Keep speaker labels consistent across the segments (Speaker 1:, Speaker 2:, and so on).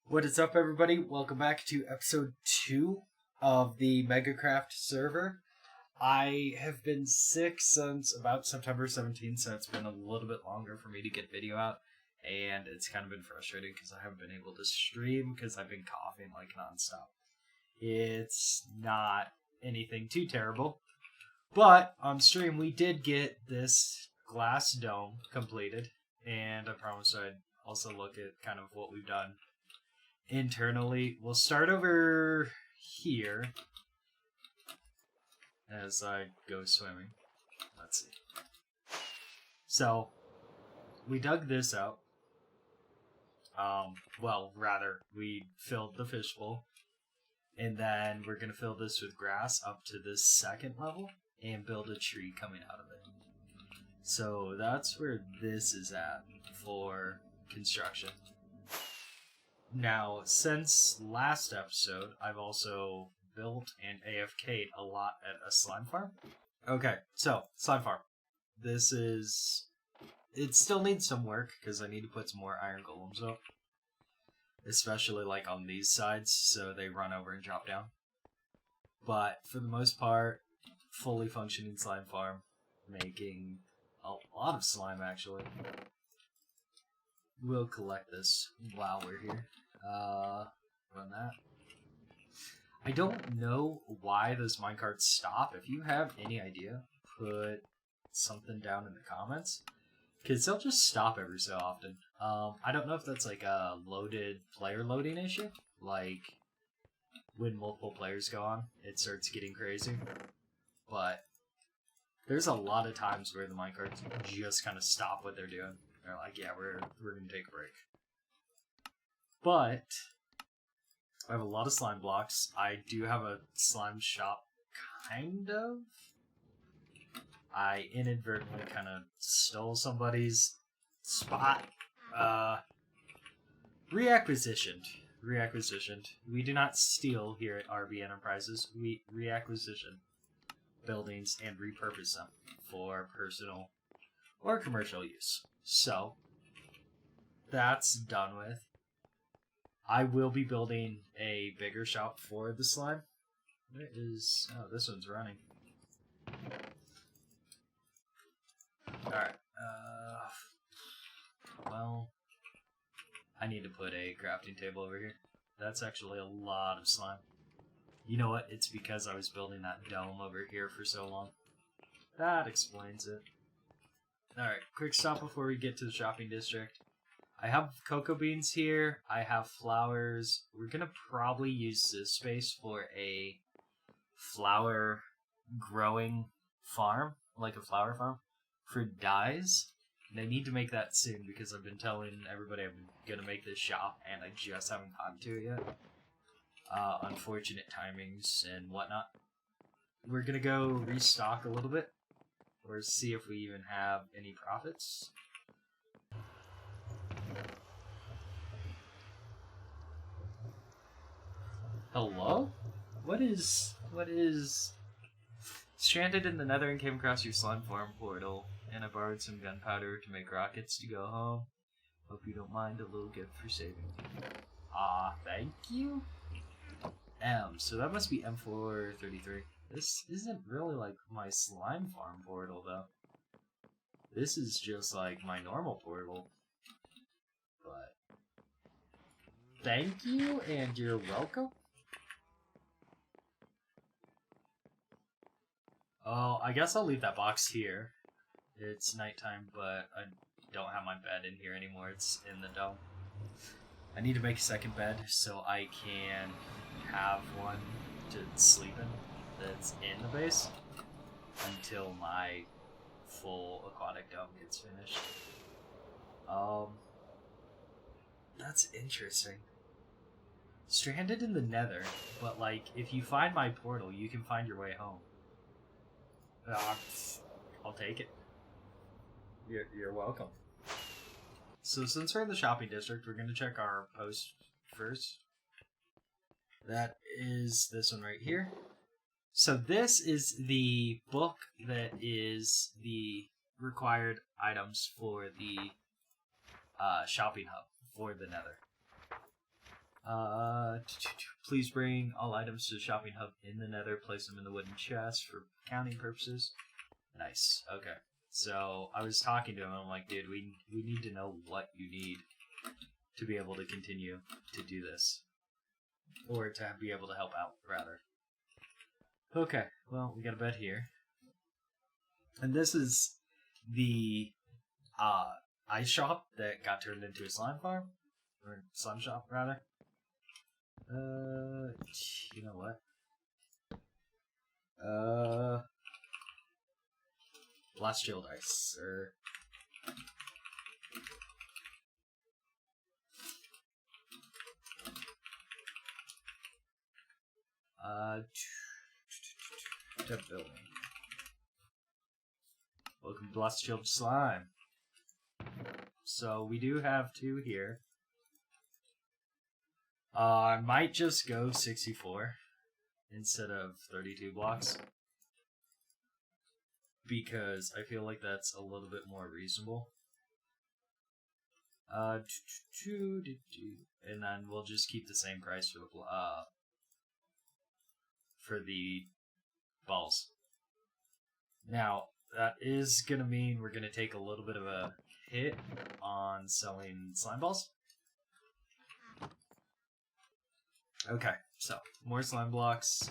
Speaker 1: What is up, everybody? Welcome back to episode 2 of the MegaCraft server. I have been sick since about September 17th, so it's been a little bit longer for me to get video out, and it's kind of been frustrating because I haven't been able to stream because I've been coughing like nonstop. It's not anything too terrible, but on stream we did get this glass dome completed, and I promised I'd also look at kind of what we've done internally. We'll start over here as I go swimming. Let's see. So, we dug this out. We filled the fishbowl. And then we're going to fill this with grass up to this second level and build a tree coming out of it. So, that's where this is at for construction. Now, since last episode, I've also built and AFK'd a lot at a slime farm. Okay, so, slime farm. It still needs some work, because I need to put some more iron golems up. Especially, like, on these sides, so they run over and drop down. But, for the most part, fully functioning slime farm. Making a lot of slime, actually. We'll collect this while we're here. Run that. I don't know why those minecarts stop. If you have any idea, put something down in the comments. Because they'll just stop every so often. I don't know if that's like a player loading issue. Like, when multiple players go on, it starts getting crazy. But there's a lot of times where the minecarts just kind of stop what they're doing. They're like, yeah, we're going to take a break. But I have a lot of slime blocks. I do have a slime shop, kind of. I inadvertently kind of stole somebody's spot. Reacquisitioned. We do not steal here at RB Enterprises. We reacquisition buildings and repurpose them for personal or commercial use. So, that's done with. I will be building a bigger shop for the slime. Where is... Oh, this one's running. Alright. Well, I need to put a crafting table over here. That's actually a lot of slime. You know what? It's because I was building that dome over here for so long. That explains it. Alright, quick stop before we get to the shopping district. I have cocoa beans here. I have flowers. We're going to probably use this space for a flower growing farm, like a flower farm, for dyes. And I need to make that soon because I've been telling everybody I'm going to make this shop and I just haven't gotten to it yet. Unfortunate timings and whatnot. We're going to go restock a little bit or see if we even have any profits. Hello? What is... Stranded in the nether and came across your slime farm portal, and I borrowed some gunpowder to make rockets to go home. Hope you don't mind a little gift for saving me. Thank you? So that must be M433. This isn't really like my slime farm portal, though. This is just like my normal portal. But... Thank you, and you're welcome? Oh, I guess I'll leave that box here. It's nighttime, but I don't have my bed in here anymore. It's in the dome. I need to make a second bed so I can have one to sleep in that's in the base until my full aquatic dome gets finished. That's interesting. Stranded in the nether, but like, if you find my portal, you can find your way home. I'll take it. You're welcome. So since we're in the shopping district, we're going to check our post first. That is this one right here. So this is the book that is the required items for the shopping hub for the nether. Please bring all items to the shopping hub in the nether. Place them in the wooden chest for counting purposes. Nice. Okay. So I was talking to him. I'm like, dude, we need to know what you need to be able to continue to do this, or to be able to help out, rather. Okay. Well, we got a bed here, and this is the ice shop that got turned into a slime farm, or slime shop, rather. You know what? Blast shield ice, or to building. Welcome to Blast Shield Slime. So we do have 2 here. I might just go 64 instead of 32 blocks, because I feel like that's a little bit more reasonable. And then we'll just keep the same price for the balls. Now, that is going to mean we're going to take a little bit of a hit on selling slime balls. Okay, so more slime blocks.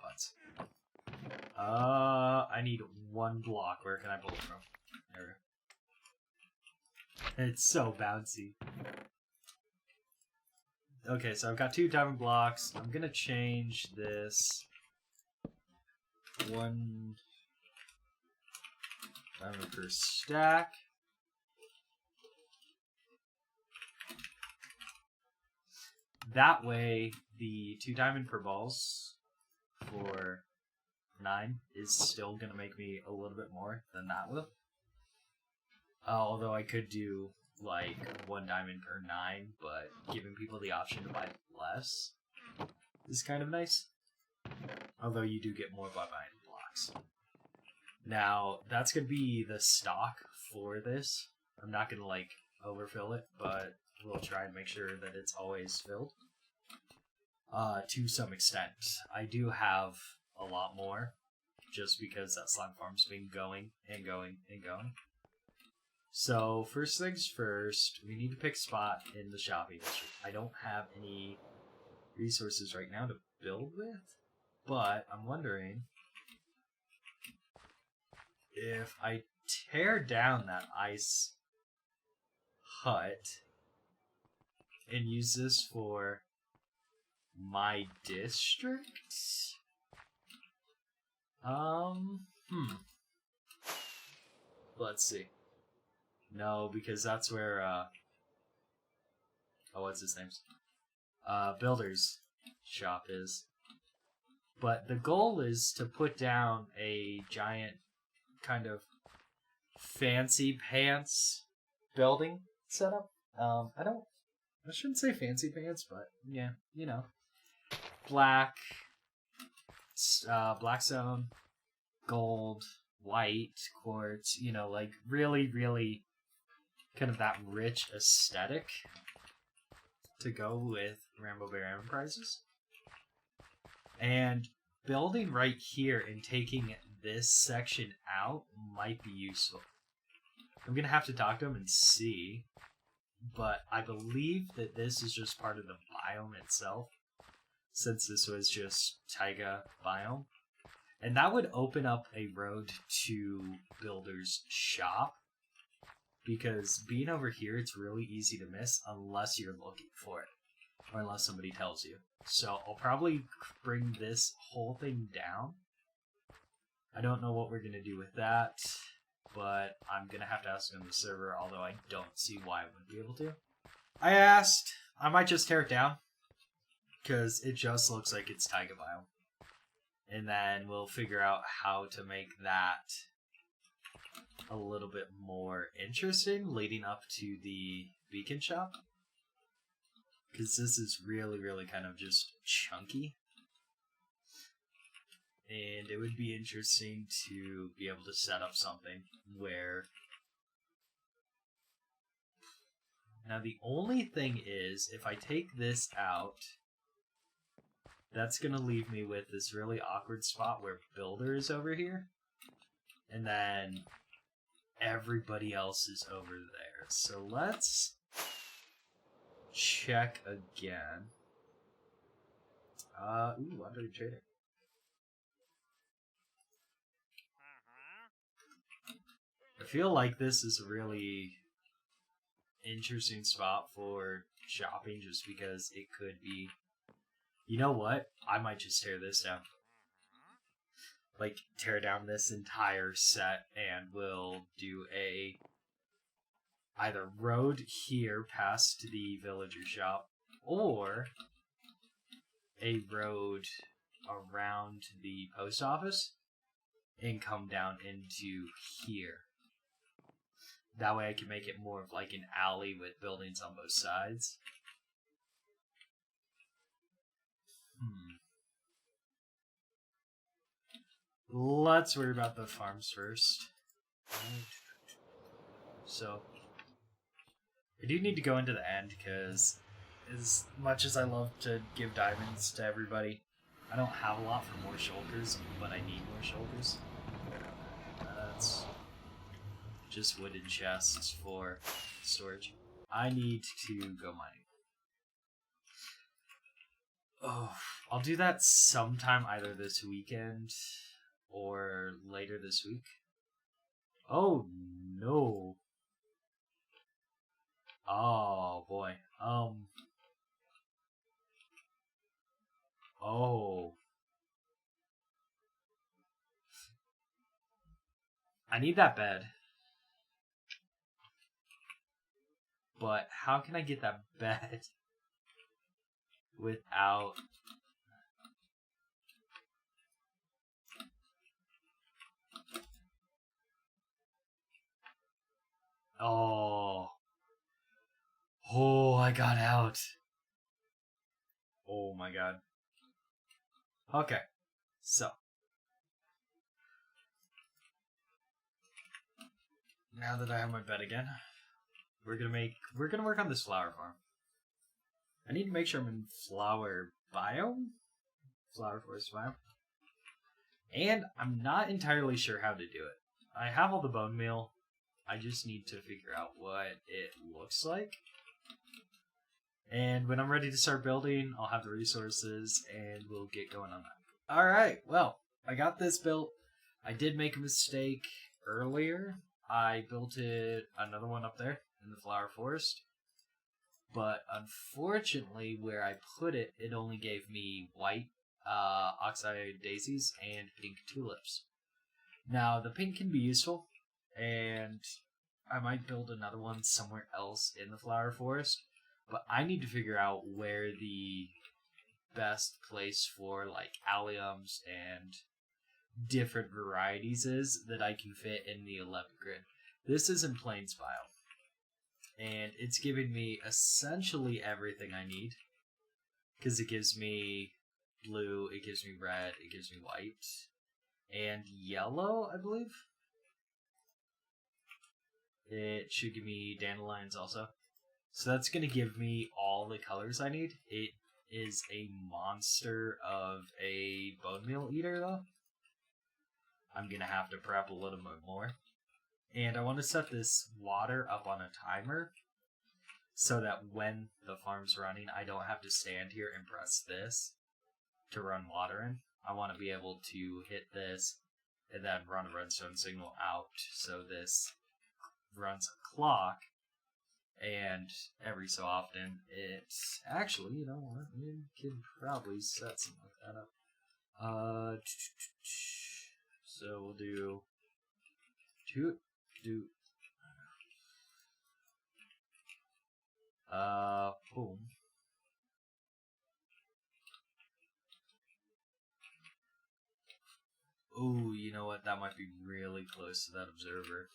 Speaker 1: What? I need 1 block. Where can I pull it from? There. It's so bouncy. Okay, so I've got 2 diamond blocks. I'm gonna change this 1 diamond per stack. That way, the 2 diamond per balls for 9 is still gonna make me a little bit more than that will. Although I could do like 1 diamond per 9, but giving people the option to buy less is kind of nice. Although you do get more by buying blocks. Now, that's going to be the stock for this. I'm not going to like overfill it, but we'll try and make sure that it's always filled. To some extent. I do have a lot more, just because that slime farm's been going and going and going. So, first things first, we need to pick a spot in the shopping district. I don't have any resources right now to build with, but I'm wondering if I tear down that ice hut and use this for my district? Let's see. No, because that's where, what's his name? Builder's shop is. But the goal is to put down a giant kind of fancy pants building setup. I shouldn't say fancy pants, but yeah, you know. Black stone, gold, white, quartz, you know, like really, really kind of that rich aesthetic to go with Rainbow Bear Enterprises. And building right here and taking this section out might be useful. I'm going to have to talk to him and see, but I believe that this is just part of the biome itself, since this was just taiga biome. And that would open up a road to Builder's shop, because being over here, it's really easy to miss unless you're looking for it, or unless somebody tells you. So I'll probably bring this whole thing down. I don't know what we're going to do with that, but I'm going to have to ask on the server, although I don't see why I wouldn't be able to. I asked. I might just tear it down, because it just looks like it's taiga biome. And then we'll figure out how to make that a little bit more interesting leading up to the beacon shop. Because this is really, really kind of just chunky. And it would be interesting to be able to set up something where Now the only thing is, if I take this out, that's gonna leave me with this really awkward spot where Builder is over here. And then everybody else is over there. So let's check again. Under trader. I feel like this is a really interesting spot for shopping just because it could be... You know what? I might just tear this down. Like, tear down this entire set and we'll do a... either road here past the villager shop or a road around the post office and come down into here. That way I can make it more of like an alley with buildings on both sides. Let's worry about the farms first. So, I do need to go into the end because as much as I love to give diamonds to everybody, I don't have a lot for more shoulders, but I need more shoulders. That's just wooden chests for storage. I need to go mining. Oh, I'll do that sometime either this weekend or later this week. Oh no. Oh boy. Oh. I need that bed. But how can I get that bed without... Oh. Oh, I got out. Oh my god. Okay. So. Now that I have my bed again, we're gonna work on this flower farm. I need to make sure I'm in flower biome? Flower forest biome. And I'm not entirely sure how to do it. I have all the bone meal. I just need to figure out what it looks like. And when I'm ready to start building, I'll have the resources and we'll get going on that. Alright, well, I got this built. I did make a mistake earlier. I built another one up there in the flower forest. But unfortunately, where I put it, it only gave me white oxeye daisies and pink tulips. Now, the pink can be useful, and I might build another one somewhere else in the flower forest, but I need to figure out where the best place for like alliums and different varieties is that I can fit in the 11 grid. This is in Plains biome, and it's giving me essentially everything I need, because it gives me blue, it gives me red, it gives me white, and yellow, I believe. It should give me dandelions also. So that's going to give me all the colors I need. It is a monster of a bone meal eater, though. I'm going to have to prep a little bit more. And I want to set this water up on a timer so that when the farm's running, I don't have to stand here and press this to run water in. I want to be able to hit this and then run a redstone signal out so this runs a clock, and every so often it's actually, you know what, we can probably set something like that up. So we'll do boom. Ooh, you know what, that might be really close to that observer.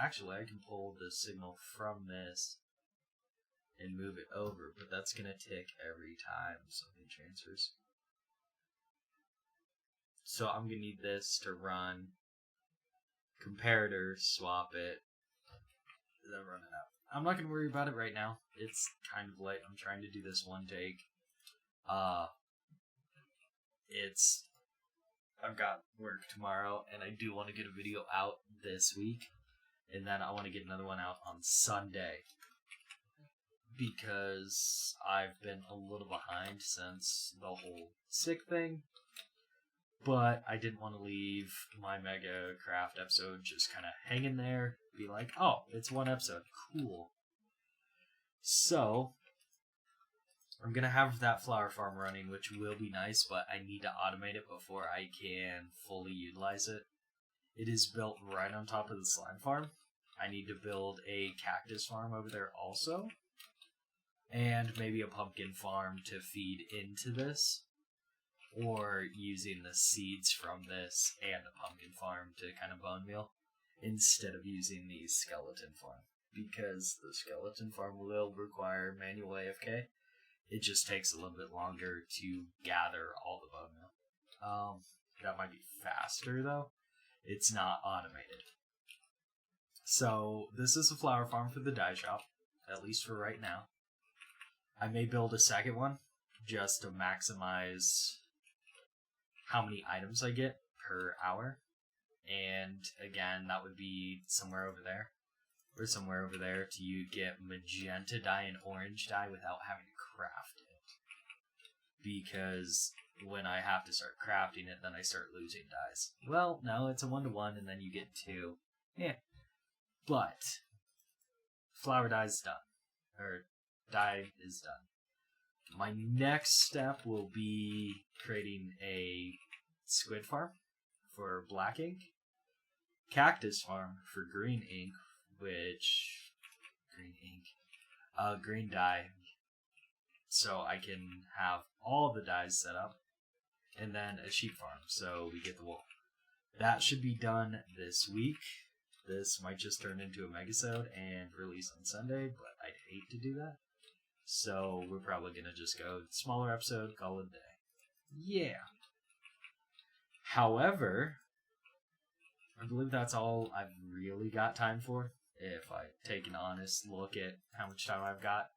Speaker 1: Actually, I can pull the signal from this and move it over, but that's gonna tick every time something transfers. So I'm gonna need this to run comparator, swap it, then run it out. I'm not gonna worry about it right now. It's kind of late. I'm trying to do this one take. I've got work tomorrow, and I do want to get a video out this week, and then I want to get another one out on Sunday, because I've been a little behind since the whole sick thing, but I didn't want to leave my MegaCraft episode just kind of hanging there, be like, oh, it's one episode, cool. So, I'm going to have that flower farm running, which will be nice, but I need to automate it before I can fully utilize it. It is built right on top of the slime farm. I need to build a cactus farm over there also, and maybe a pumpkin farm to feed into this, or using the seeds from this and the pumpkin farm to kind of bone meal, instead of using the skeleton farm, because the skeleton farm will require manual AFK. It just takes a little bit longer to gather all the bone meal. That might be faster, though. It's not automated. So, this is a flower farm for the dye shop, at least for right now. I may build a second one, just to maximize how many items I get per hour. And, again, that would be somewhere over there. Or somewhere over there to get magenta dye and orange dye without having to craft it. Because when I have to start crafting it, then I start losing dyes. Well, no, it's a 1-to-1 and then you get 2. Yeah. But flower dye is done. Or dye is done. My next step will be creating a squid farm for black ink, cactus farm for green ink, green dye, so I can have all the dyes set up, and then a sheep farm, so we get the wool. That should be done this week. This might just turn into a megasode and release on Sunday, but I'd hate to do that. So we're probably gonna just go smaller episode, call it a day. Yeah. However, I believe that's all I've really got time for, if I take an honest look at how much time I've got.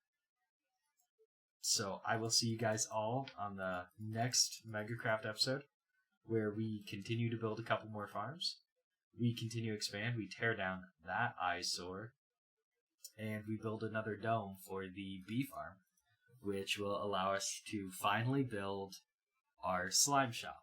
Speaker 1: So I will see you guys all on the next MegaCraft episode, where we continue to build a couple more farms. We continue to expand, we tear down that eyesore, and we build another dome for the bee farm, which will allow us to finally build our slime shop.